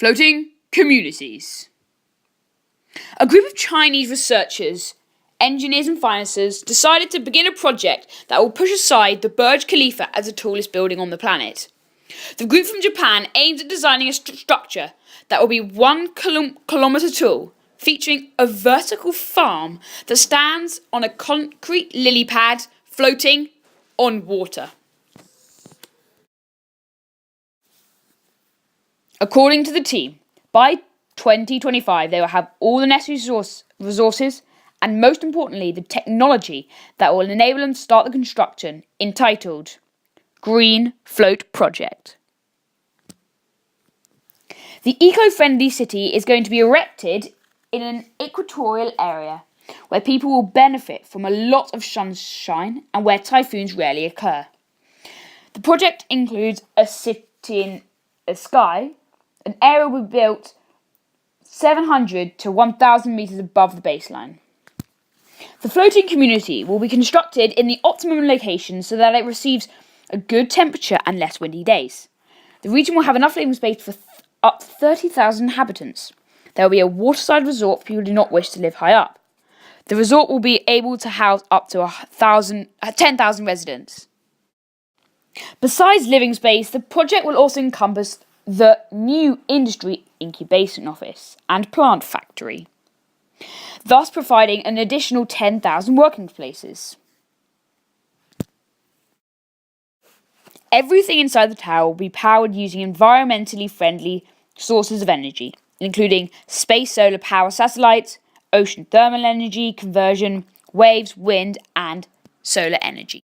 Floating communities. A group of Chinese researchers, engineers and financiers decided to begin a project that will push aside the Burj Khalifa as the tallest building on the planet. The group from Japan aims at designing a structure that will be 1 kilometre tall, featuring a vertical farm that stands on a concrete lily pad floating on water. According to the team, by 2025 they will have all the necessary resources and, most importantly, the technology that will enable them to start the construction, entitled Green Float Project. The eco-friendly city is going to be erected in an equatorial area where people will benefit from a lot of sunshine and where typhoons rarely occur. The project includes a city in the sky. An area will be built 700 to 1,000 metres above the baseline. The floating community will be constructed in the optimum location so that it receives a good temperature and less windy days. The region will have enough living space for up to 30,000 inhabitants. There will be a waterside resort for people who do not wish to live high up. The resort will be able to house up to 10,000 residents. Besides living space, the project will also encompass the new industry incubation office and plant factory, thus providing an additional 10,000 working places. Everything inside the tower will be powered using environmentally friendly sources of energy, including space solar power satellites, ocean thermal energy conversion, waves, wind, and solar energy.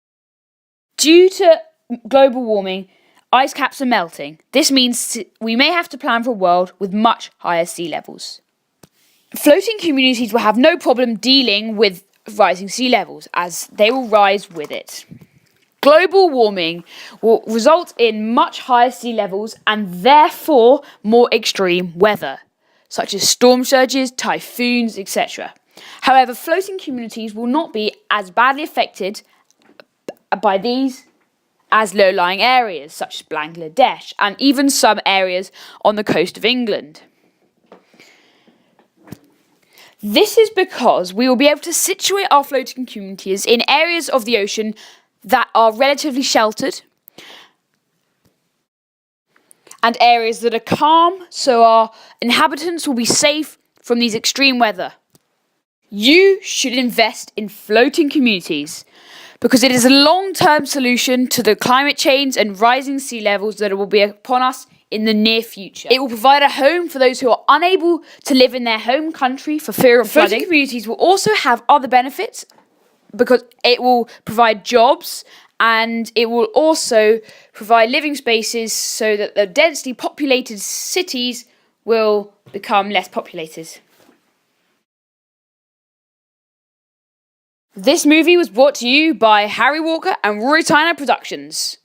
Due to global warming, ice caps are melting. This means we may have to plan for a world with much higher sea levels. Floating communities will have no problem dealing with rising sea levels, as they will rise with it. Global warming will result in much higher sea levels and therefore more extreme weather, such as storm surges, typhoons, etc. However, floating communities will not be as badly affected by these as low-lying areas such as Bangladesh and even some areas on the coast of England. This is because we will be able to situate our floating communities in areas of the ocean that are relatively sheltered and areas that are calm, so our inhabitants will be safe from these extreme weather. You should invest in floating communities because it is a long-term solution to the climate change and rising sea levels that will be upon us in the near future. It will provide a home for those who are unable to live in their home country for fear of flooding. Floating communities will also have other benefits because it will provide jobs and it will also provide living spaces so that the densely populated cities will become less populated. This movie was brought to you by Harry Walker and Rory Tegner Productions.